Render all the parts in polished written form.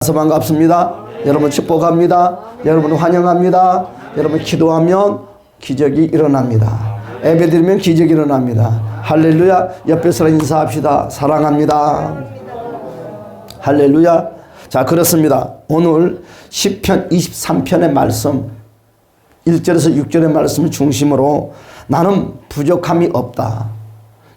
만나서 반갑습니다. 여러분 축복합니다. 여러분 환영합니다. 여러분 기도하면 기적이 일어납니다. 예배드리면 기적이 일어납니다. 할렐루야. 옆에 사람 인사합시다. 사랑합니다. 할렐루야. 자, 그렇습니다. 오늘 시편 23편의 말씀 1절에서 6절의 말씀을 중심으로 나는 부족함이 없다.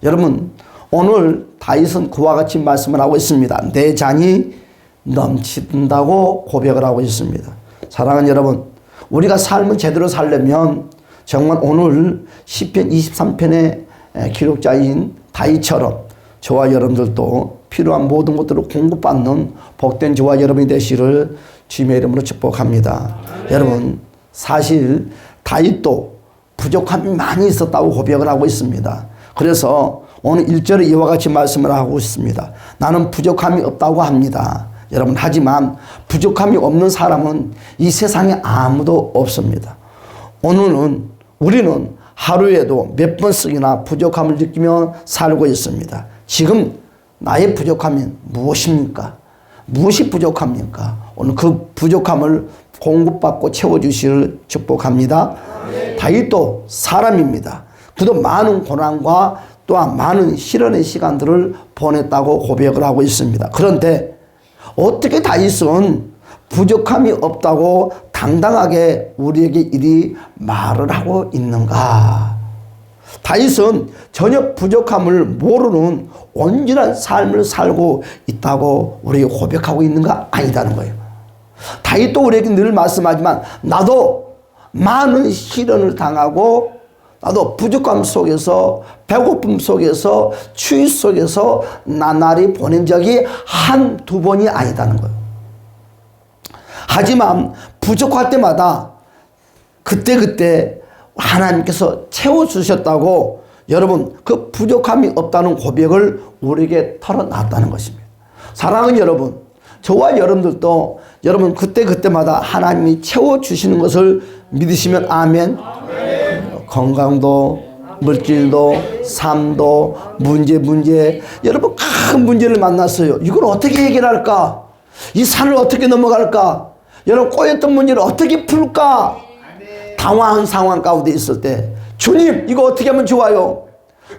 여러분, 오늘 다윗은 그와 같이 말씀을 하고 있습니다. 내 잔이 넘친다고 고백을 하고 있습니다. 사랑하는 여러분, 우리가 삶을 제대로 살려면 정말 오늘 시편 23편의 기록자인 다윗처럼 저와 여러분들도 필요한 모든 것들을 공급받는 복된 저와 여러분이 되시를 주님의 이름으로 축복합니다. 여러분, 사실 다윗도 부족함이 많이 있었다고 고백을 하고 있습니다. 그래서 오늘 1절에 이와 같이 말씀을 하고 있습니다. 나는 부족함이 없다고 합니다. 여러분, 하지만 부족함이 없는 사람은 이 세상에 아무도 없습니다. 오늘은 우리는 하루에도 몇 번씩이나 부족함을 느끼며 살고 있습니다. 지금 나의 부족함이 무엇입니까? 무엇이 부족합니까? 오늘 그 부족함을 공급받고 채워주시를 축복합니다. 다윗도 사람입니다. 그도 많은 고난과 또한 많은 시련의 시간들을 보냈다고 고백을 하고 있습니다. 그런데 어떻게 다윗은 부족함이 없다고 당당하게 우리에게 이리 말을 하고 있는가? 다윗은 전혀 부족함을 모르는 온전한 삶을 살고 있다고 우리에게 고백하고 있는가? 아니다는 거예요. 다윗도 우리에게 늘 말씀하지만 나도 많은 시련을 당하고 나도 부족함 속에서 배고픔 속에서 추위 속에서 나날이 보낸 적이 한두 번이 아니다는 거예요. 하지만 부족할 때마다 그때그때 하나님께서 채워주셨다고 여러분 그 부족함이 없다는 고백을 우리에게 털어놨다는 것입니다. 사랑하는 여러분, 저와 여러분들도 여러분 그때그때마다 하나님이 채워주시는 것을 믿으시면 아멘. 건강도 물질도 삶도 문제 여러분 큰 문제를 만났어요. 이걸 어떻게 해결할까? 이 산을 어떻게 넘어갈까? 여러분 꼬였던 문제를 어떻게 풀까? 당황한 상황 가운데 있을 때 주님 이거 어떻게 하면 좋아요?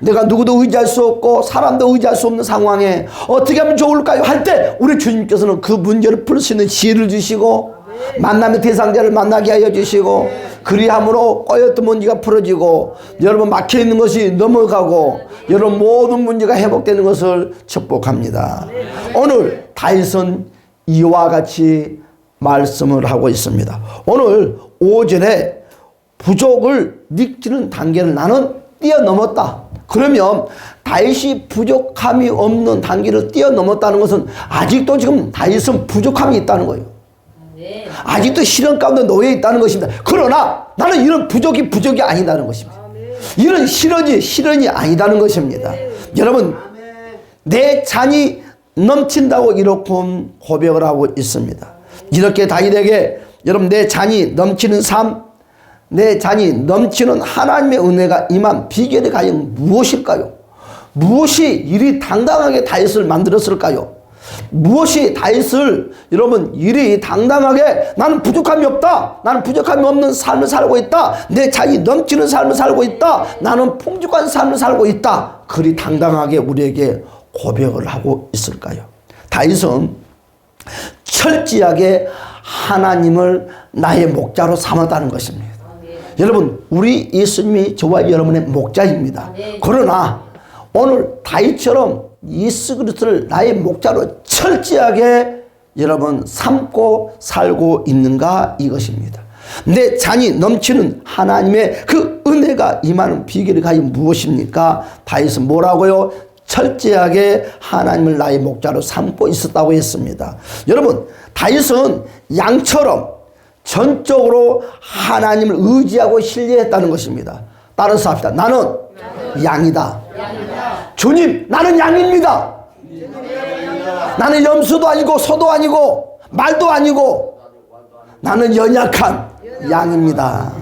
내가 누구도 의지할 수 없고 사람도 의지할 수 없는 상황에 어떻게 하면 좋을까요? 할 때 우리 주님께서는 그 문제를 풀 수 있는 지혜를 주시고 만남의 대상자를 만나게 하여 주시고 그리함으로 꼬였던 문제가 풀어지고 여러분 막혀있는 것이 넘어가고 여러분 모든 문제가 회복되는 것을 축복합니다. 오늘 다윗은 이와 같이 말씀을 하고 있습니다. 오늘 5절에 부족을 느끼는 단계를 나는 뛰어넘었다. 그러면 다윗이 부족함이 없는 단계를 뛰어넘었다는 것은 아직도 지금 다윗은 부족함이 있다는 거예요. 아직도 시련 가운데 놓여 있다는 것입니다. 그러나 나는 이런 부족이 아니다는 것입니다. 이런 시련이 아니다는 것입니다. 여러분, 내 잔이 넘친다고 이렇게 고백을 하고 있습니다. 이렇게 다윗에게 여러분 내 잔이 넘치는 삶, 내 잔이 넘치는 하나님의 은혜가 임한 비결이 과연 무엇일까요? 무엇이 이리 당당하게 다윗을 만들었을까요? 무엇이 다윗을 여러분 이리 당당하게 나는 부족함이 없다, 나는 부족함이 없는 삶을 살고 있다, 내 잔이 넘치는 삶을 살고 있다, 나는 풍족한 삶을 살고 있다, 그리 당당하게 우리에게 고백을 하고 있을까요? 다윗은 철저하게 하나님을 나의 목자로 삼았다는 것입니다. 여러분 우리 예수님이 저와 여러분의 목자입니다. 그러나 오늘 다윗처럼 예수 그리스도를 나의 목자로 철저하게 여러분 삼고 살고 있는가 이것입니다. 내 잔이 넘치는 하나님의 그 은혜가 임하는 비결이 과연 무엇입니까? 다윗은 뭐라고요? 철저하게 하나님을 나의 목자로 삼고 있었다고 했습니다. 여러분 다윗은 양처럼 전적으로 하나님을 의지하고 신뢰했다는 것입니다. 따라서 합시다. 나는 양이다. 주님 나는 양입니다. 나는 염소도 아니고 소도 아니고 말도 아니고 나는 연약한 양입니다.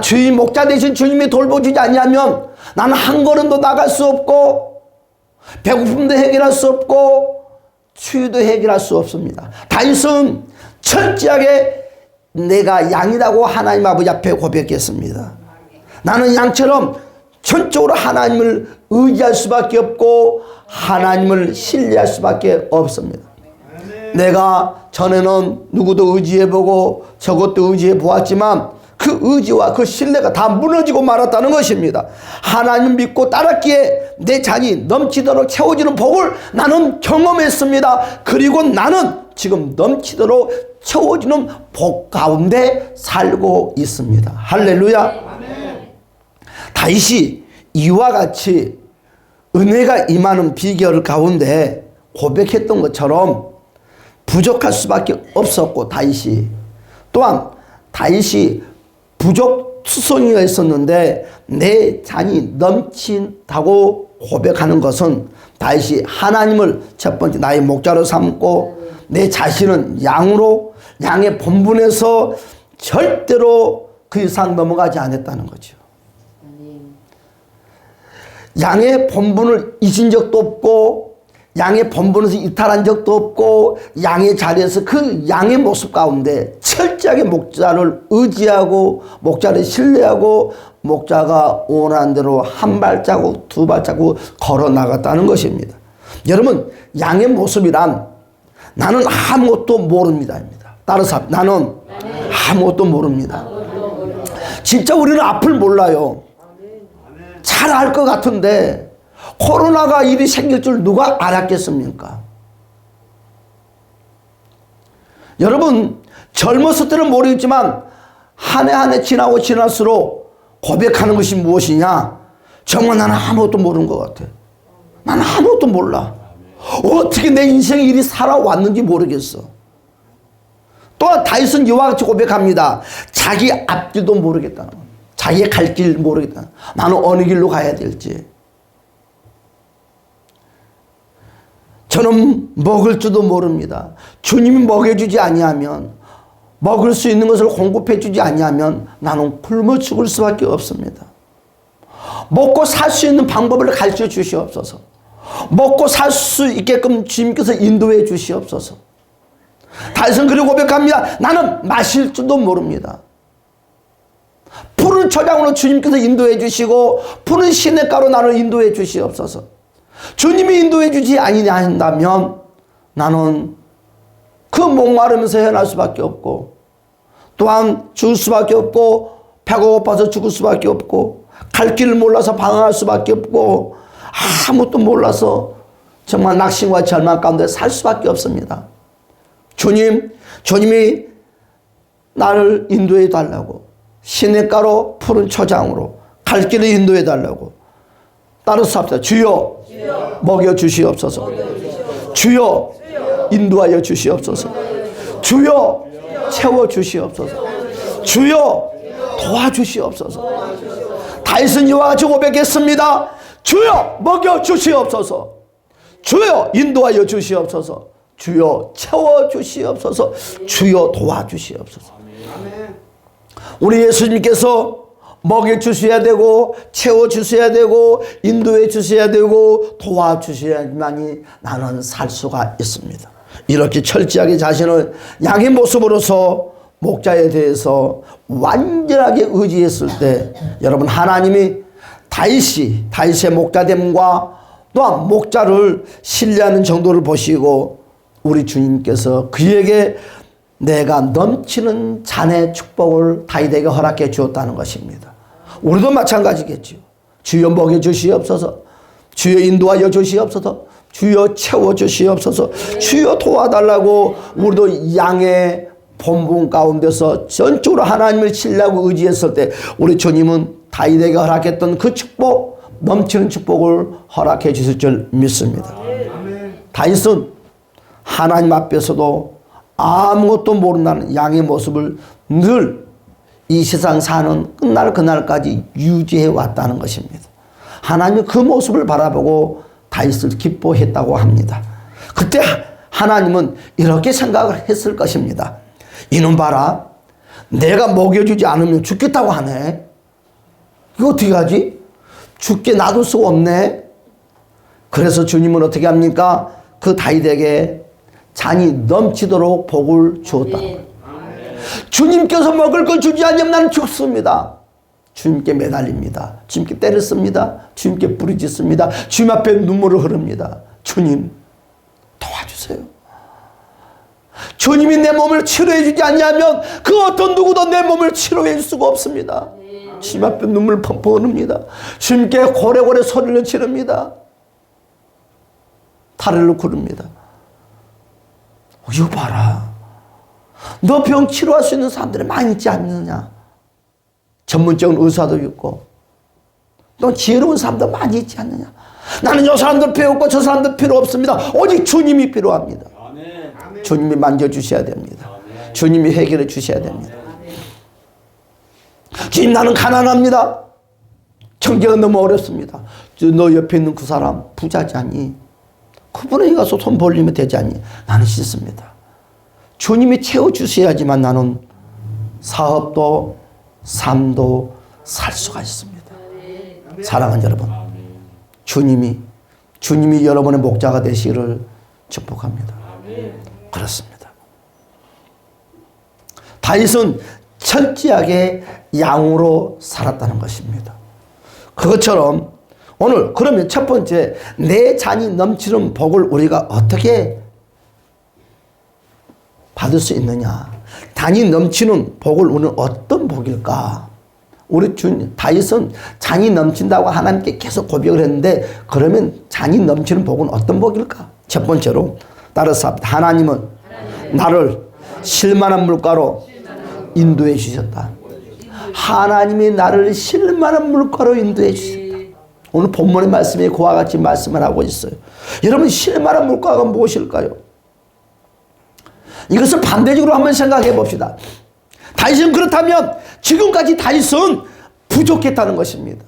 주인 목자 대신 주님이 돌보주지 아니하면 나는 한 걸음도 나갈 수 없고 배고픔도 해결할 수 없고 추위도 해결할 수 없습니다. 다윗은 철저하게 내가 양이라고 하나님 아버지 앞에 고백했습니다. 나는 양처럼 전적으로 하나님을 의지할 수밖에 없고 하나님을 신뢰할 수밖에 없습니다. 내가 전에는 누구도 의지해보고 저것도 의지해보았지만 그 의지와 그 신뢰가 다 무너지고 말았다는 것입니다. 하나님 믿고 따랐기에 내 잔이 넘치도록 채워지는 복을 나는 경험했습니다. 그리고 나는 지금 넘치도록 채워지는 복 가운데 살고 있습니다. 할렐루야. 다윗이 이와 같이 은혜가 임하는 비결 가운데 고백했던 것처럼 부족할 수밖에 없었고, 다윗이 또한 다윗이 부족투성이가 있었는데 내 잔이 넘친다고 고백하는 것은 다윗이 하나님을 첫 번째 나의 목자로 삼고 내 자신은 양의 본분에서 절대로 그 이상 넘어가지 않았다는 거죠. 양의 본분을 잊은 적도 없고 양의 본분에서 이탈한 적도 없고 양의 자리에서 그 양의 모습 가운데 철저하게 목자를 의지하고 목자를 신뢰하고 목자가 원하는 대로 한 발자국 두 발자국 걸어 나갔다는 것입니다. 여러분, 양의 모습이란 나는 아무것도 모릅니다입니다. 따라서 나는 아무것도 모릅니다. 진짜 우리는 앞을 몰라요. 잘 알 것 같은데 코로나가 일이 생길 줄 누가 알았겠습니까? 여러분, 젊었을 때는 모르겠지만 한 해 한 해 지나고 지날수록 고백하는 것이 무엇이냐? 정말 나는 아무것도 모르는 것 같아. 나는 아무것도 몰라. 어떻게 내 인생의 일이 살아왔는지 모르겠어. 또한 다윗은 이와 같이 고백합니다. 자기 앞길도 모르겠다는 거예요. 자기의 갈 길 모르겠다. 나는 어느 길로 가야 될지. 저는 먹을 줄도 모릅니다. 주님이 먹여주지 아니하면, 먹을 수 있는 것을 공급해 주지 아니하면 나는 굶어 죽을 수밖에 없습니다. 먹고 살 수 있는 방법을 가르쳐 주시옵소서. 먹고 살 수 있게끔 주님께서 인도해 주시옵소서. 다윗은 그리고 고백합니다. 나는 마실 줄도 모릅니다. 푸른 초장으로 주님께서 인도해 주시고 푸른 시냇가로 나를 인도해 주시옵소서. 주님이 인도해 주지 아니한다면 나는 그 목마르면서 헤어날 수밖에 없고 또한 죽을 수밖에 없고 배가 고파서 죽을 수밖에 없고 갈 길을 몰라서 방황할 수밖에 없고 아무것도 몰라서 정말 낙심과 절망 가운데 살 수밖에 없습니다. 주님이 나를 인도해 달라고 시냇가로 푸른 초장으로 갈 길을 인도해 달라고 따라서 합시다. 주여 먹여 주시옵소서. 주여 인도하여 주시옵소서. 주여 채워 주시옵소서. 주여 도와주시옵소서. 다윗은 이와 같이 고백했습니다. 주여 먹여 주시옵소서. 주여 인도하여 주시옵소서. 주여 채워 주시옵소서. 주여 도와주시옵소서. 우리 예수님께서 먹여 주셔야 되고 채워 주셔야 되고 인도해 주셔야 되고 도와 주셔야만이 나는 살 수가 있습니다. 이렇게 철저하게 자신을 양의 모습으로서 목자에 대해서 완전하게 의지했을 때 여러분, 하나님이 다윗의 목자됨과 또한 목자를 신뢰하는 정도를 보시고 우리 주님께서 그에게 내가 넘치는 잔의 축복을 다윗에게 허락해 주었다는 것입니다. 우리도 마찬가지겠죠. 주여 먹여 주시옵소서. 주여 인도하여 주시옵소서. 주여 채워 주시옵소서. 주여 도와달라고 우리도 양의 본분 가운데서 전적으로 하나님을 신뢰하고 의지했을 때 우리 주님은 다윗에게 허락했던 그 축복, 넘치는 축복을 허락해 주실 줄 믿습니다. 다윗은 하나님 앞에서도 아무것도 모른다는 양의 모습을 늘 이 세상 사는 끝날 그날까지 유지해 왔다는 것입니다. 하나님은 그 모습을 바라보고 다윗을 기뻐했다고 합니다. 그때 하나님은 이렇게 생각을 했을 것입니다. 이놈 봐라, 내가 먹여주지 않으면 죽겠다고 하네. 이거 어떻게 하지? 죽게 놔둘 수가 없네. 그래서 주님은 어떻게 합니까? 그 다윗에게 잔이 넘치도록 복을 주었다. 주님께서 먹을 걸 주지 않으면 나는 죽습니다. 주님께 매달립니다. 주님께 때를 씁니다. 주님께 부르짖습니다. 주님 앞에 눈물을 흐릅니다. 주님 도와주세요. 주님이 내 몸을 치료해 주지 않냐면 그 어떤 누구도 내 몸을 치료해 줄 수가 없습니다. 주님 앞에 눈물 펑펑 흐릅니다. 주님께 고래고래 소리를 지릅니다. 다리를 구릅니다. 이거 봐라. 너 병 치료할 수 있는 사람들이 많이 있지 않느냐. 전문적인 의사도 있고 또 지혜로운 사람도 많이 있지 않느냐. 나는 저 사람들 필요 없고 저 사람들 필요 없습니다. 오직 주님이 필요합니다. 주님이 만져주셔야 됩니다. 주님이 해결해 주셔야 됩니다. 주님 나는 가난합니다. 경제가 너무 어렵습니다. 너 옆에 있는 그 사람 부자지 않니? 그분에게 가서 손 벌리면 되지 않니? 나는 싫습니다. 주님이 채워주셔야지만 나는 사업도 삶도 살 수가 있습니다. 사랑하는 여러분, 주님이 여러분의 목자가 되시기를 축복합니다. 그렇습니다. 다윗은 철저하게 양으로 살았다는 것입니다. 그것처럼 오늘 그러면 첫 번째 내 잔이 넘치는 복을 우리가 어떻게 받을 수 있느냐. 잔이 넘치는 복을 우리는 어떤 복일까. 우리 다윗은 잔이 넘친다고 하나님께 계속 고백을 했는데 그러면 잔이 넘치는 복은 어떤 복일까. 첫 번째로 따라서 합니다. 하나님은 나를 실만한 물가로 인도해 주셨다. 하나님이 나를 실만한 물가로 인도해 주셨다. 오늘 본문의 말씀에 그와 같이 말씀을 하고 있어요. 여러분 실만한 물가가 무엇일까요? 이것을 반대적으로 한번 생각해 봅시다. 다윗은 그렇다면 지금까지 다윗은 부족했다는 것입니다.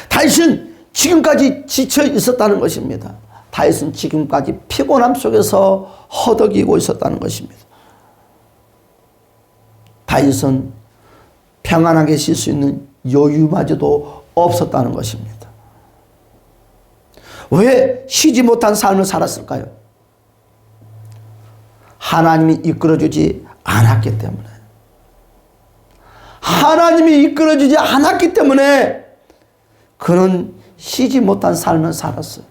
다윗은 지금까지 지쳐 있었다는 것입니다. 다윗은 지금까지 피곤함 속에서 허덕이고 있었다는 것입니다. 다윗은 평안하게 쉴 수 있는 여유마저도 없었다는 것입니다. 왜 쉬지 못한 삶을 살았을까요? 하나님이 이끌어주지 않았기 때문에. 하나님이 이끌어주지 않았기 때문에 그는 쉬지 못한 삶을 살았어요.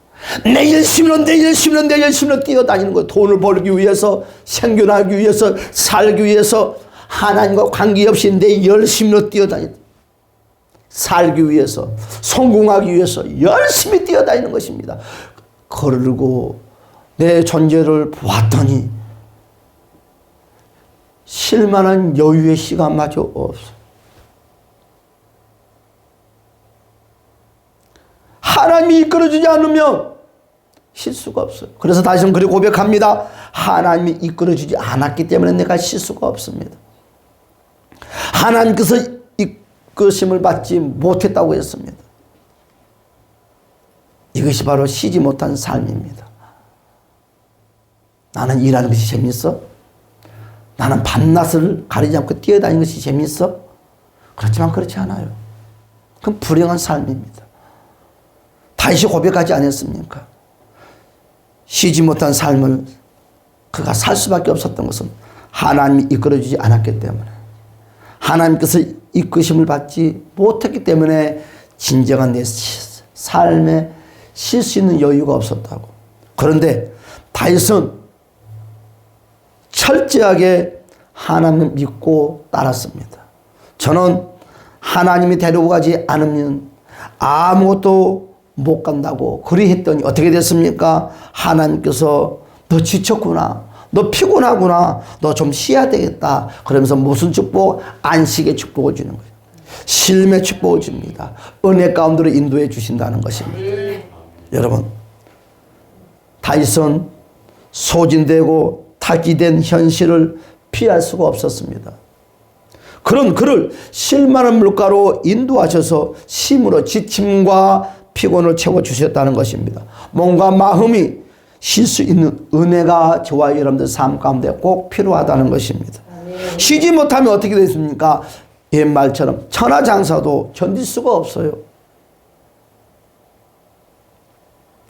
내일 쉬면 뛰어다니는 거예요. 돈을 벌기 위해서, 생존하기 위해서, 살기 위해서 하나님과 관계없이 내 열심히로 뛰어다니다. 살기 위해서, 성공하기 위해서 열심히 뛰어다니는 것입니다. 그러고 내 존재를 보았더니 쉴만한 여유의 시간마저 없어. 하나님이 이끌어주지 않으면 쉴 수가 없어요. 그래서 다시는 그렇게 고백합니다. 하나님이 이끌어주지 않았기 때문에 내가 쉴 수가 없습니다. 하나님께서 이끄심을 받지 못했다고 했습니다. 이것이 바로 쉬지 못한 삶입니다. 나는 일하는 것이 재밌어? 나는 밤낮을 가리지 않고 뛰어다니는 것이 재밌어? 그렇지만 그렇지 않아요. 그건 불행한 삶입니다. 다윗이 고백하지 않았습니까? 쉬지 못한 삶을 그가 살 수밖에 없었던 것은 하나님이 이끌어주지 않았기 때문에, 하나님께서 이끄심을 받지 못했기 때문에 진정한 내 삶에 쉴 수 있는 여유가 없었다고. 그런데 다윗은 철저하게 하나님을 믿고 따랐습니다. 저는 하나님이 데리고 가지 않으면 아무것도 못 간다고 그리했더니 어떻게 됐습니까? 하나님께서 너 지쳤구나, 너 피곤하구나, 너 좀 쉬어야 되겠다. 그러면서 무슨 축복? 안식의 축복을 주는 거예요. 쉼의 축복을 줍니다. 은혜 가운데로 인도해 주신다는 것입니다. 여러분, 다윗은 소진되고 타기된 현실을 피할 수가 없었습니다. 그런 그를 쉴만한 물가로 인도하셔서 쉼으로 지침과 피곤을 채워주셨다는 것입니다. 몸과 마음이 쉴 수 있는 은혜가 저와 여러분들 삶 가운데 꼭 필요하다는 것입니다. 쉬지 못하면 어떻게 됐습니까? 옛말처럼 천하장사도 견딜 수가 없어요.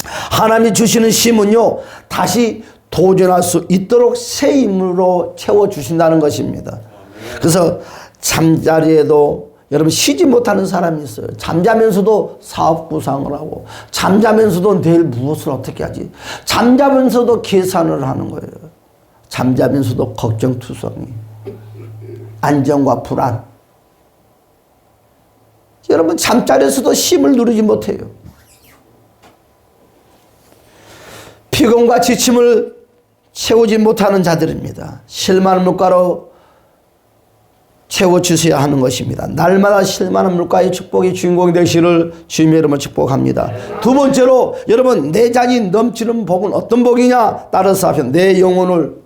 하나님이 주시는 쉼은요, 다시 도전할 수 있도록 새 힘으로 채워주신다는 것입니다. 그래서 잠자리에도 여러분 쉬지 못하는 사람이 있어요. 잠자면서도 사업 구상을 하고, 잠자면서도 내일 무엇을 어떻게 하지, 잠자면서도 계산을 하는 거예요. 잠자면서도 걱정투성이, 안정과 불안. 여러분 잠자리에서도 쉼을 누리지 못해요. 피곤과 지침을 채우지 못하는 자들입니다. 실만한 물가로 채워주셔야 하는 것입니다. 날마다 실만한 물가의 축복의 주인공이 되시를 주님의 이름으로 축복합니다. 두 번째로 여러분 내 잔이 넘치는 복은 어떤 복이냐? 따라서 합시다. 내 영혼을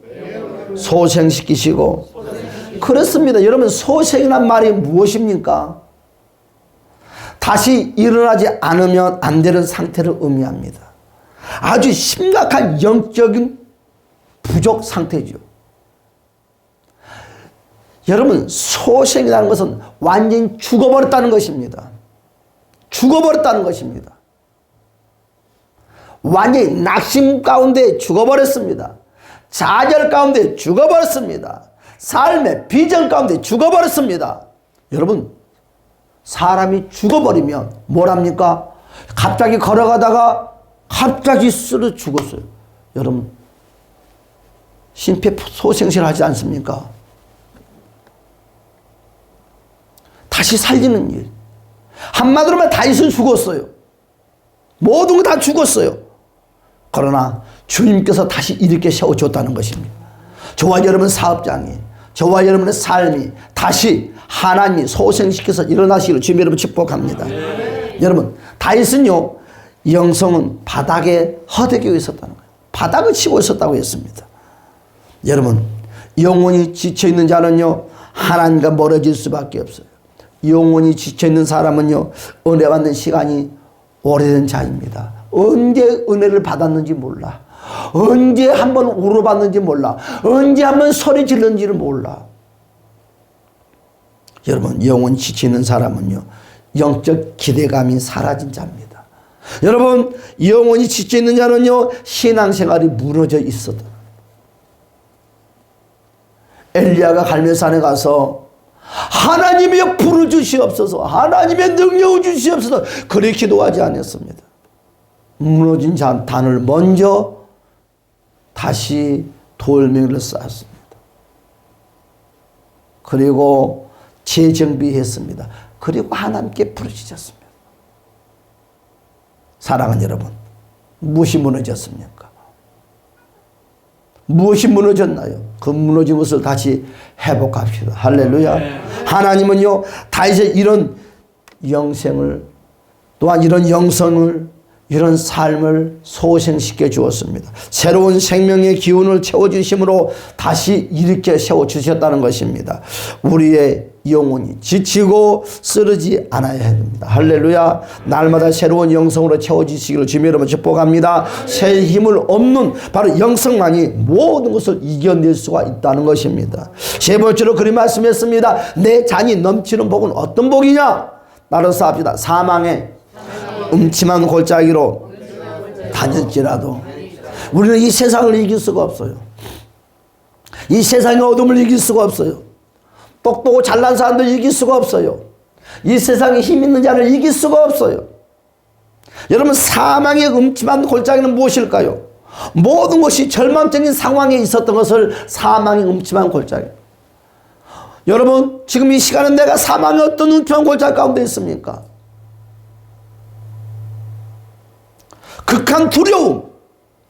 소생시키시고. 그렇습니다. 여러분 소생이란 말이 무엇입니까? 다시 일어나지 않으면 안 되는 상태를 의미합니다. 아주 심각한 영적인 부족 상태죠. 여러분 소생이라는 것은 완전히 죽어버렸다는 것입니다. 죽어버렸다는 것입니다. 완전히 낙심 가운데 죽어버렸습니다. 좌절 가운데 죽어버렸습니다. 삶의 비전 가운데 죽어버렸습니다. 여러분 사람이 죽어버리면 뭐랍니까? 갑자기 걸어가다가 갑자기 쓰러 죽었어요. 여러분 심폐소생술 하지 않습니까? 다시 살리는 일. 한마디로 말하면 다윗은 죽었어요. 모든 거 다 죽었어요. 그러나 주님께서 다시 일으켜 세워줬다는 것입니다. 저와 여러분 사업장이, 저와 여러분의 삶이 다시 하나님이 소생시켜서 일어나시기를 주님 여러분 축복합니다. 여러분 다윗은요 영성은 바닥에 허덕이고 있었다는 거예요. 바닥을 치고 있었다고 했습니다. 여러분 영혼이 지쳐있는 자는요 하나님과 멀어질 수밖에 없어요. 영혼이 지쳐있는 사람은요 은혜 받는 시간이 오래된 자입니다. 언제 은혜를 받았는지 몰라. 언제 한번 울어봤는지 몰라. 언제 한번 소리 질렀는지를 몰라. 여러분 영혼이 지치는 사람은요 영적 기대감이 사라진 자입니다. 여러분 영혼이 지쳐있는 자는요 신앙생활이 무너져 있어도. 엘리야가 갈멜산에 가서 하나님의 불을 주시옵소서, 하나님의 능력을 주시옵소서 그렇게 기도하지 않았습니다. 무너진 단을 먼저 다시 돌멩이를 쌓았습니다. 그리고 재정비했습니다. 그리고 하나님께 부르짖었습니다. 사랑하는 여러분, 무엇이 무너졌습니까? 무엇이 무너졌나요? 그 무너진 것을 다시 회복합시다. 할렐루야. 하나님은요 다윗의 이런 영생을, 또한 이런 영성을, 이런 삶을 소생시켜 주었습니다. 새로운 생명의 기운을 채워주심으로 다시 일으켜 세워주셨다는 것입니다. 우리의 영혼이 지치고 쓰러지지 않아야 합니다. 할렐루야. 날마다 새로운 영성으로 채워주시기를 주님의 이름으로 축복합니다. 새 힘을 얻는 바로 영성만이 모든 것을 이겨낼 수가 있다는 것입니다. 세 번째로 그리 말씀했습니다. 내 잔이 넘치는 복은 어떤 복이냐? 따라서 합시다. 사망의 음침한 골짜기로 다녔지라도 우리는 이 세상을 이길 수가 없어요. 이 세상의 어둠을 이길 수가 없어요. 똑똑하고 잘난 사람들 이길 수가 없어요. 이 세상에 힘 있는 자를 이길 수가 없어요. 여러분 사망의 음침한 골짜기는 무엇일까요? 모든 것이 절망적인 상황에 있었던 것을 사망의 음침한 골짜기. 여러분 지금 이 시간은 내가 사망의 어떤 음침한 골짜기 가운데 있습니까? 극한 두려움,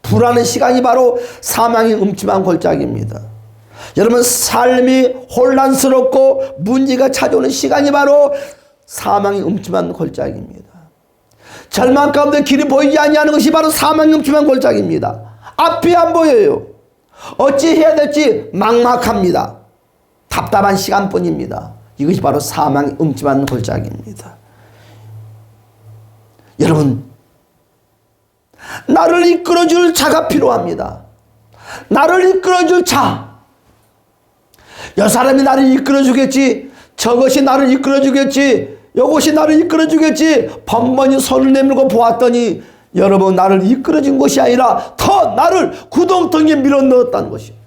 불안의 시간이 바로 사망의 음침한 골짜기입니다. 여러분 삶이 혼란스럽고 문제가 찾아오는 시간이 바로 사망의 음침한 골짜기입니다. 절망 가운데 길이 보이지 아니하는 것이 바로 사망의 음침한 골짜기입니다. 앞이 안 보여요. 어찌 해야 될지 막막합니다. 답답한 시간뿐입니다. 이것이 바로 사망의 음침한 골짜기입니다. 여러분 나를 이끌어줄 자가 필요합니다. 나를 이끌어줄 자. 여 사람이 나를 이끌어주겠지, 저것이 나를 이끌어주겠지, 이것이 나를 이끌어주겠지. 번번이 손을 내밀고 보았더니 여러분, 나를 이끌어준 것이 아니라 더 나를 구덩텅이에 밀어 넣었다는 것이에요.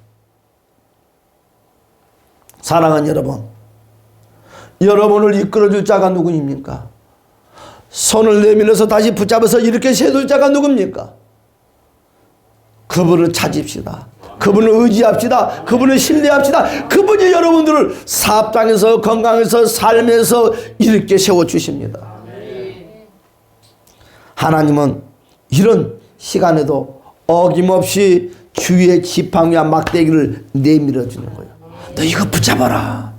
사랑하는 여러분, 여러분을 이끌어줄 자가 누구입니까? 손을 내밀어서 다시 붙잡아서 이렇게 세울 자가 누굽니까? 그분을 찾읍시다. 그분을 의지합시다. 그분을 신뢰합시다. 그분이 여러분들을 사업장에서, 건강에서, 삶에서 이렇게 세워주십니다. 하나님은 이런 시간에도 어김없이 주위의 지팡이와 막대기를 내밀어 주는 거예요. 너 이거 붙잡아라.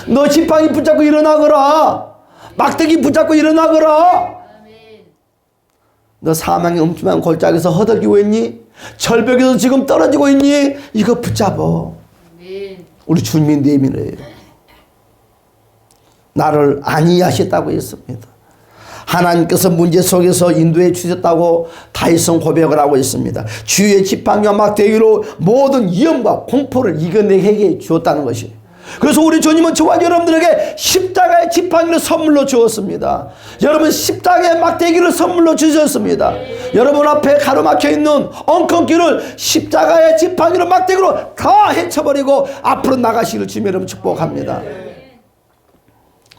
너 지팡이 붙잡고 일어나거라. 막대기 붙잡고 일어나거라. 너 사망의 음침한 골짜기에서 허덕이고 있니? 절벽에서 지금 떨어지고 있니? 이거 붙잡어. 우리 주님이 내밀어요. 나를 안위하셨다고 했습니다. 하나님께서 문제 속에서 인도해 주셨다고 다윗은 고백을 하고 있습니다. 주의 지팡이와 막대기로 모든 위험과 공포를 이겨내게 주었다는 것이. 그래서 우리 주님은 저와 여러분들에게 십자가의 지팡이를 선물로 주었습니다. 여러분, 십자가의 막대기를 선물로 주셨습니다. 여러분 앞에 가로막혀 있는 엉겅길을 십자가의 지팡이로 막대기로 다 헤쳐버리고 앞으로 나가시기를 주님 여러분 축복합니다.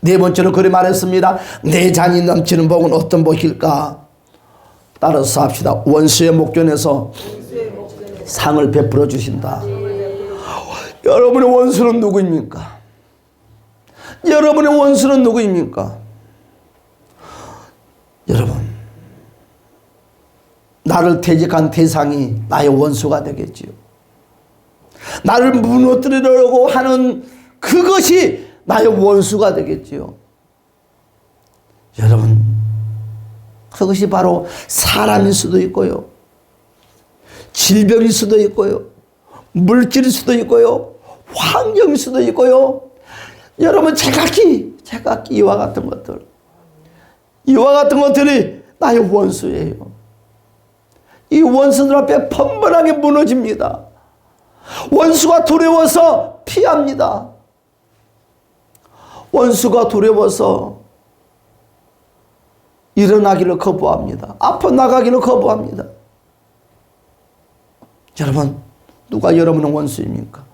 네 번째로 그리 말했습니다. 내 잔이 넘치는 복은 어떤 복일까? 따라서 합시다. 원수의 목전에서 상을 베풀어 주신다. 여러분의 원수는 누구입니까? 여러분의 원수는 누구입니까? 여러분, 나를 퇴직한 대상이 나의 원수가 되겠지요. 나를 무너뜨리려고 하는 그것이 나의 원수가 되겠지요. 여러분, 그것이 바로 사람일 수도 있고요, 질병일 수도 있고요, 물질일 수도 있고요, 환경일 수도 있고요. 여러분, 제각기 이와 같은 것들이 나의 원수예요. 이 원수들 앞에 번번하게 무너집니다. 원수가 두려워서 피합니다. 원수가 두려워서 일어나기를 거부합니다. 앞으로 나가기를 거부합니다. 여러분, 누가 여러분의 원수입니까?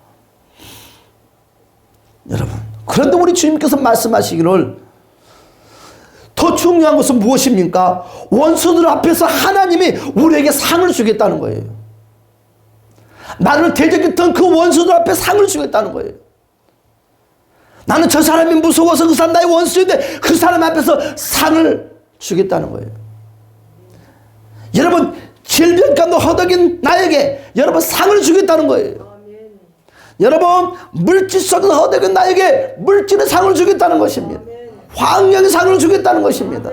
여러분, 그런데 우리 주님께서 말씀하시기를 더 중요한 것은 무엇입니까? 원수들 앞에서 하나님이 우리에게 상을 주겠다는 거예요. 나를 대적했던 그 원수들 앞에 상을 주겠다는 거예요. 나는 저 사람이 무서워서 그 사람 나의 원수인데 그 사람 앞에서 상을 주겠다는 거예요. 여러분, 질병감도 허덕인 나에게 여러분 상을 주겠다는 거예요. 여러분, 물질 속에서 허덕인 나에게 물질의 상을 주겠다는 것입니다. 환경의 상을 주겠다는 것입니다.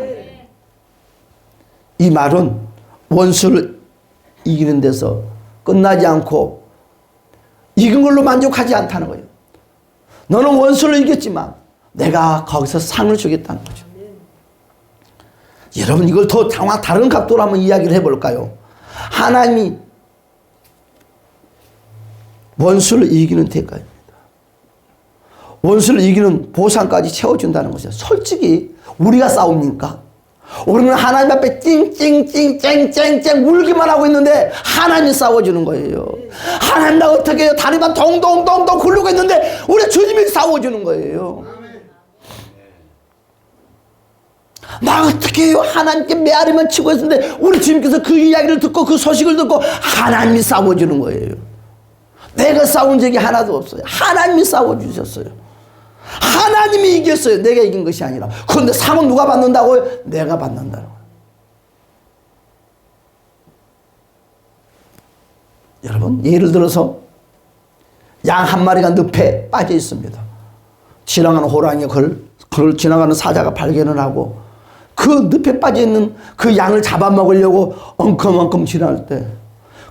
이 말은 원수를 이기는 데서 끝나지 않고 이긴 걸로 만족하지 않다는 거예요. 너는 원수를 이겼지만 내가 거기서 상을 주겠다는 거죠. 여러분, 이걸 더 다른 각도로 한번 이야기를 해볼까요? 하나님이 원수를 이기는 대가입니다. 원수를 이기는 보상까지 채워준다는 것이죠. 솔직히 우리가 싸웁니까? 우리는 하나님 앞에 찡찡찡 울기만 하고 있는데 하나님이 싸워주는 거예요. 하나님 나 어떻게 해요? 다리만 동동동동 굴르고 있는데 우리 주님이 싸워주는 거예요. 나 어떻게 해요? 하나님께 메아리만 치고 있는데 우리 주님께서 그 이야기를 듣고 그 소식을 듣고 하나님이 싸워주는 거예요. 내가 싸운 적이 하나도 없어요. 하나님이 싸워주셨어요. 하나님이 이겼어요. 내가 이긴 것이 아니라. 그런데 상은 누가 받는다고요? 내가 받는다고요. 여러분, 예를 들어서 양 한 마리가 늪에 빠져 있습니다. 지나가는 호랑이가 그걸 지나가는 사자가 발견을 하고 그 늪에 빠져 있는 그 양을 잡아먹으려고 엉큼엉큼 지나갈 때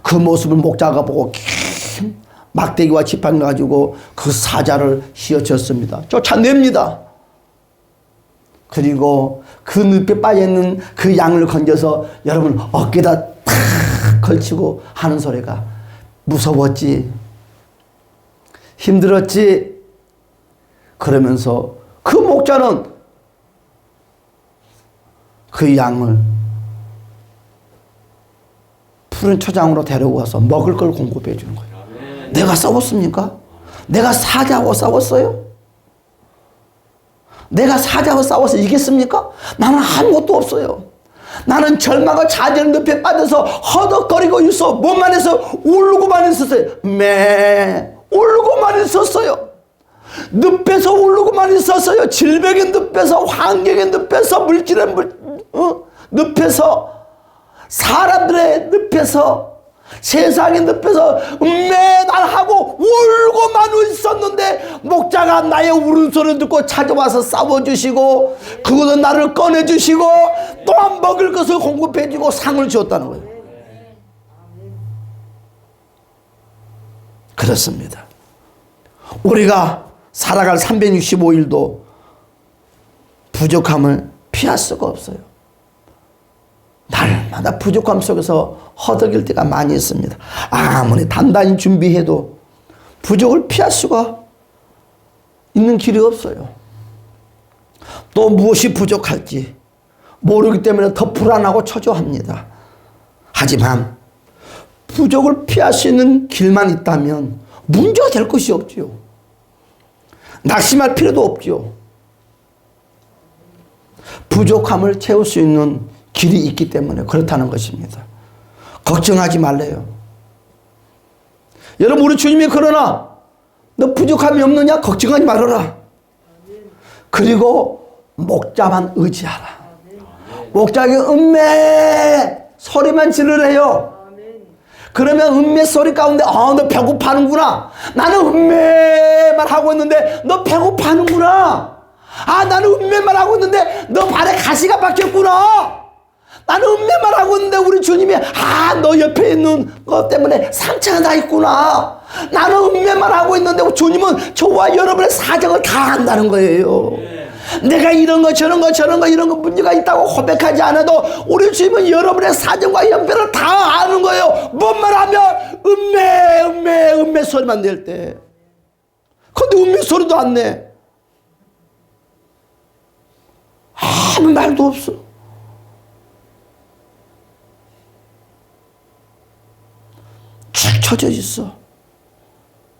그 모습을 목자가 보고 막대기와 지팡이 가지고 그 사자를 휘어쳤습니다. 쫓아냅니다. 그리고 그 늪에 빠져있는 그 양을 건져서 여러분 어깨에다 탁 걸치고 하는 소리가 무서웠지, 힘들었지. 그러면서 그 목자는 그 양을 푸른 초장으로 데려와서 먹을 걸 공급해 주는 거예요. 내가 싸웠습니까? 내가 사자하고 싸웠어요? 내가 사자하고 싸워서 이겼습니까? 나는 아무것도 없어요. 나는 절망과 좌절 늪에 빠져서 허덕거리고 있어. 몸만 해서 울고만 있었어요. 울고만 있었어요. 늪에서 울고만 있었어요. 질병의 늪에서, 환경의 늪에서, 물질의 늪에서, 사람들의 늪에서, 세상의 늪에서 매달하고 울고만 있었는데 목자가 나의 울음소리를 듣고 찾아와서 싸워주시고 그것도 나를 꺼내주시고 또한 먹을 것을 공급해주고 상을 주었다는 거예요. 그렇습니다. 우리가 살아갈 365일도 부족함을 피할 수가 없어요. 날마다 부족함 속에서 허덕일 때가 많이 있습니다. 아무리 단단히 준비해도 부족을 피할 수가 있는 길이 없어요. 또 무엇이 부족할지 모르기 때문에 더 불안하고 초조합니다. 하지만 부족을 피할 수 있는 길만 있다면 문제가 될 것이 없지요. 낙심할 필요도 없지요. 부족함을 채울 수 있는 길이 있기 때문에 그렇다는 것입니다. 걱정하지 말래요. 여러분, 우리 주님이 그러나 너 부족함이 없느냐? 걱정하지 말아라. 그리고 목자만 의지하라. 목자에게 음메 소리만 지르래요. 그러면 음메 소리 가운데 너 배고파하는구나. 나는 음메만 하고 있는데 너 배고파하는구나. 나는 음메만 하고 있는데 너 발에 가시가 박혔구나. 나는 음메만 하고 있는데 우리 주님이 너 옆에 있는 것 때문에 상처가 나 있구나. 나는 음메만 하고 있는데 주님은 저와 여러분의 사정을 다 안다는 거예요. 내가 이런 거 저런 거 이런 거 문제가 있다고 고백하지 않아도 우리 주님은 여러분의 사정과 형편을 다 아는 거예요. 뭔 말하면 음메 소리만 낼 때. 근데 음메 소리도 안 내. 아무 말도 없어. 축 처져 있어.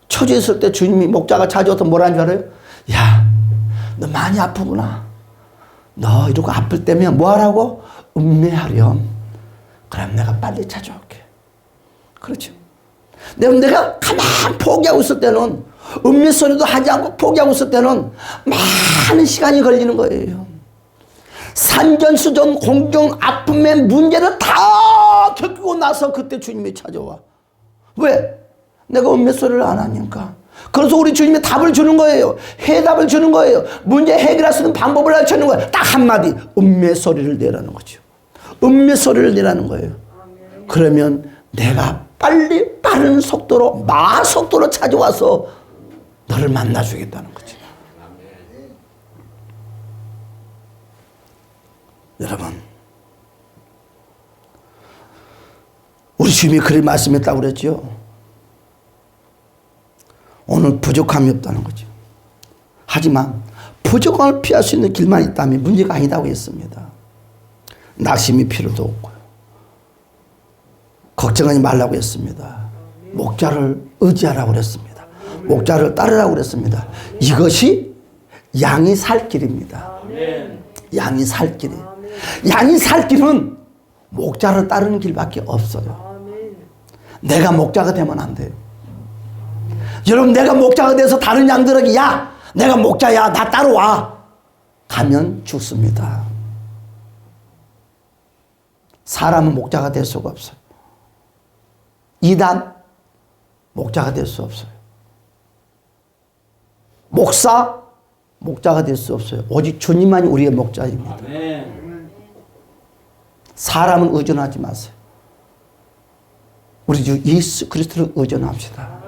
처져 있을 때 주님이 목자가 찾아와서 뭐라는 줄 알아요? 야, 너 많이 아프구나. 너 이러고 아플 때면 뭐 하라고? 음메하렴. 그럼 내가 빨리 찾아올게. 그렇죠. 내가 가만 포기하고 있을 때는 음메 소리도 하지 않고 포기하고 있을 때는 많은 시간이 걸리는 거예요. 산전수전 공경 아픔의 문제를 다 겪고 나서 그때 주님이 찾아와. 왜? 내가 음메 소리를 안 하니까. 그래서 우리 주님이 답을 주는 거예요. 해답을 주는 거예요. 문제 해결할 수 있는 방법을 알려주는 거예요. 딱 한마디. 음메 소리를 내라는 거죠. 음메 소리를 내라는 거예요. 그러면 내가 빨리 빠른 속도로 마속도로 찾아와서 너를 만나주겠다는 거죠. 여러분, 우리 주님이 그렇게 말씀했다고 그랬죠. 오늘 부족함이 없다는 거죠. 하지만 부족함을 피할 수 있는 길만 있다면 문제가 아니다고 했습니다. 낙심이 필요도 없고요. 걱정하지 말라고 했습니다. 목자를 의지하라고 그랬습니다. 목자를 따르라고 그랬습니다. 이것이 양이 살 길입니다. 양이 살 길이. 양이 살 길은 목자를 따르는 길밖에 없어요. 내가 목자가 되면 안 돼요. 여러분, 내가 목자가 돼서 다른 양들에게 야, 내가 목자야, 나 따라와. 가면 죽습니다. 사람은 목자가 될 수가 없어요. 이단 목자가 될 수 없어요. 목사 목자가 될 수 없어요. 오직 주님만이 우리의 목자입니다. 사람은 의존하지 마세요. 우리 주 예수 그리스도를 의존합시다.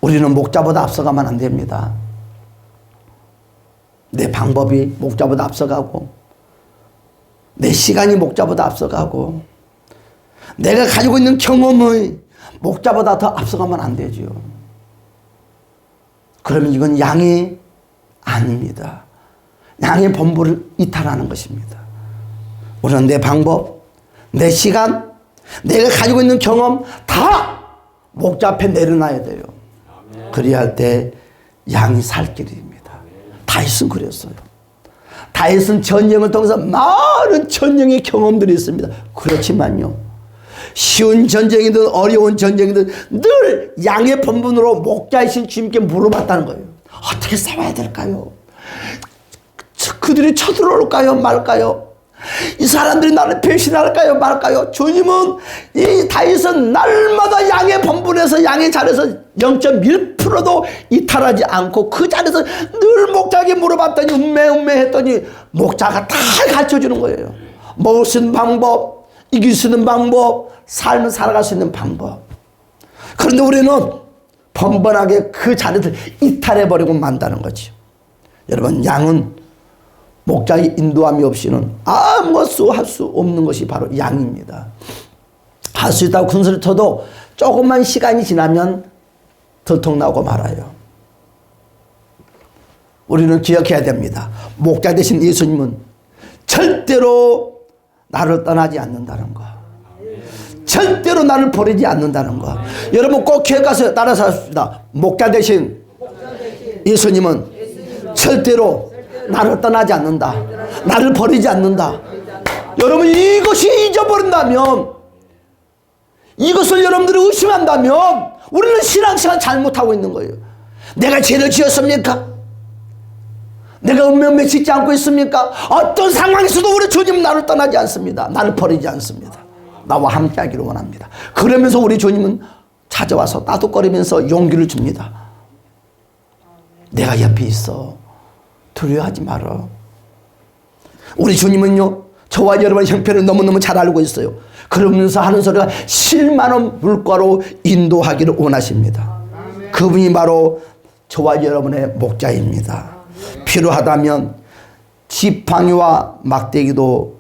우리는 목자보다 앞서가면 안 됩니다. 내 방법이 목자보다 앞서가고 내 시간이 목자보다 앞서가고 내가 가지고 있는 경험이 목자보다 더 앞서가면 안 되죠. 그러면 이건 양이 아닙니다. 양의 본부를 이탈하는 것입니다. 우리는 내 방법, 내 시간, 내가 가지고 있는 경험 다 목자 앞에 내려놔야 돼요. 그래야 할 때 양이 살 길입니다. 다윗은 그랬어요. 다윗은 전쟁을 통해서 많은 전쟁의 경험들이 있습니다. 그렇지만요, 쉬운 전쟁이든 어려운 전쟁이든 늘 양의 본분으로 목자이신 주님께 물어봤다는 거예요. 어떻게 싸워야 될까요? 그들이 쳐들어올까요? 말까요? 이 사람들이 나를 배신할까요? 말까요? 주님은, 이 다윗은 날마다 양의 본분에서, 양의 자리에서 0.1%도 이탈하지 않고 그 자리에서 늘 목자에게 물어봤더니 음매 했더니 목자가 다 가르쳐주는 거예요. 먹을 수 있는 방법, 이길 수 있는 방법, 삶을 살아갈 수 있는 방법. 그런데 우리는 번번하게 그 자리를 이탈해버리고 만다는 거죠. 여러분, 양은 목자의 인도함이 없이는 아무것도 할 수 없는 것이 바로 양입니다. 할 수 있다고 큰 소리 쳐도 조금만 시간이 지나면 들통나고 말아요. 우리는 기억해야 됩니다. 목자 되신 예수님은 절대로 나를 떠나지 않는다는 거, 절대로 나를 버리지 않는다는 거. 여러분 꼭 기억하세요. 따라서 합시다. 목자 되신 예수님은 절대로 나를 떠나지 않는다, 나를 버리지 않는다. 여러분 이것이 잊어버린다면, 이것을 여러분들이 의심한다면 우리는 신앙생활 잘못하고 있는 거예요. 내가 죄를 지었습니까? 내가 음면매 짓지 않고 있습니까? 어떤 상황에서도 우리 주님은 나를 떠나지 않습니다. 나를 버리지 않습니다. 나와 함께 하기를 원합니다. 그러면서 우리 주님은 찾아와서 따뜻거리면서 용기를 줍니다. 내가 옆에 있어. 두려워하지 마라. 우리 주님은요, 저와 여러분의 형편을 너무너무 잘 알고 있어요. 그러면서 하는 소리가 실만한 물가로 인도하기를 원하십니다. 그분이 바로 저와 여러분의 목자입니다. 필요하다면 지팡이와 막대기도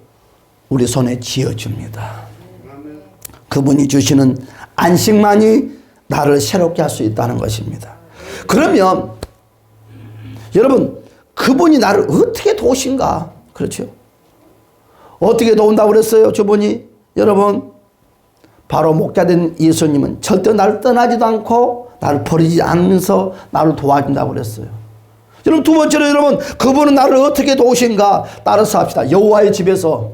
우리 손에 쥐어줍니다. 그분이 주시는 안식만이 나를 새롭게 할 수 있다는 것입니다. 그러면 여러분, 그분이 나를 어떻게 도우신가? 그렇죠? 어떻게 도운다고 그랬어요? 주분이. 여러분, 바로 목자된 예수님은 절대 나를 떠나지도 않고 나를 버리지 않으면서 나를 도와준다고 그랬어요. 여러분, 두 번째로 여러분, 그분은 나를 어떻게 도우신가? 따라서 합시다. 여호와의 집에서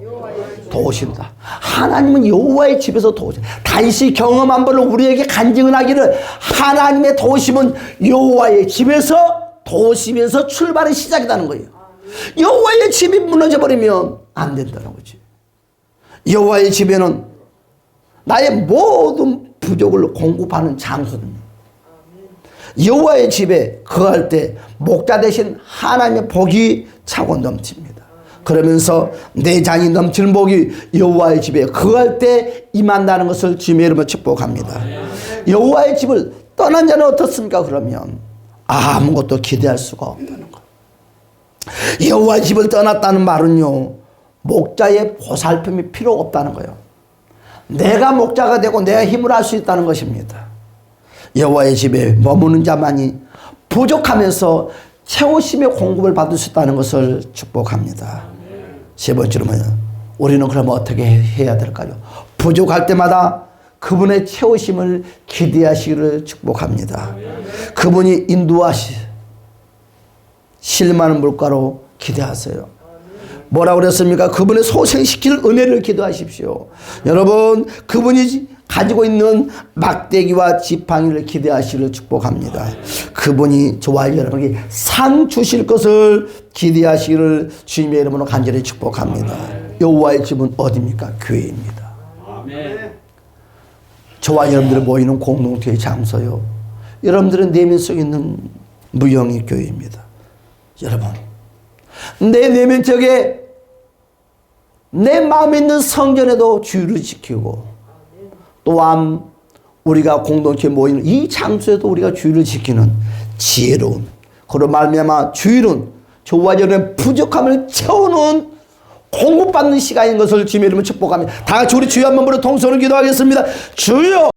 도우신다. 하나님은 여호와의 집에서 도우신다. 다윗이 경험한 바를 우리에게 간증을 하기를, 하나님의 도우심은 여호와의 집에서 도우시면서 출발의 시작이라는 거예요. 여호와의 집이 무너져 버리면 안 된다는 거지. 여호와의 집에는 나의 모든 부족을 공급하는 장소입니다. 여호와의 집에 거할 때 목자 대신 하나님의 복이 차고 넘칩니다. 그러면서 내 장이 넘치는 복이 여호와의 집에 거할 때 임한다는 것을 주님의 이름으로 축복합니다. 여호와의 집을 떠난 자는 어떻습니까? 그러면 아무것도 기대할 수가 없다는 것. 여호와의 집을 떠났다는 말은요, 목자의 보살핌이 필요 없다는 거예요. 내가 목자가 되고 내가 힘을 할 수 있다는 것입니다. 여호와의 집에 머무는 자만이 부족하면서 채우심의 공급을 받을 수 있다는 것을 축복합니다. 세 번째로 우리는 그럼 어떻게 해야 될까요? 부족할 때마다 그분의 채우심을 기대하시기를 축복합니다. 그분이 인도하시 실만한 물가로 기대하세요. 뭐라고 그랬습니까? 그분의 소생시킬 은혜를 기도하십시오. 여러분, 그분이 가지고 있는 막대기와 지팡이를 기대하시기를 축복합니다. 그분이 저와 여러분에게 상 주실 것을 기대하시기를 주님의 이름으로 간절히 축복합니다. 여호와의 집은 어디입니까? 교회입니다. 저와 여러분들이 모이는 공동체의 장소요, 여러분들의 내면 속에 있는 무영의 교회입니다. 여러분, 내 내면 속에 내 마음에 있는 성전에도 주의를 지키고, 또한 우리가 공동체에 모이는 이 장소에도 우리가 주의를 지키는 지혜로운, 그로 말미암아 주일은 저와 여러분의 부족함을 채우는 공급받는 시간인 것을 주님의 이름으로 축복합니다. 다 같이 우리 주여 한번 부르고 통성으로 기도하겠습니다. 주여!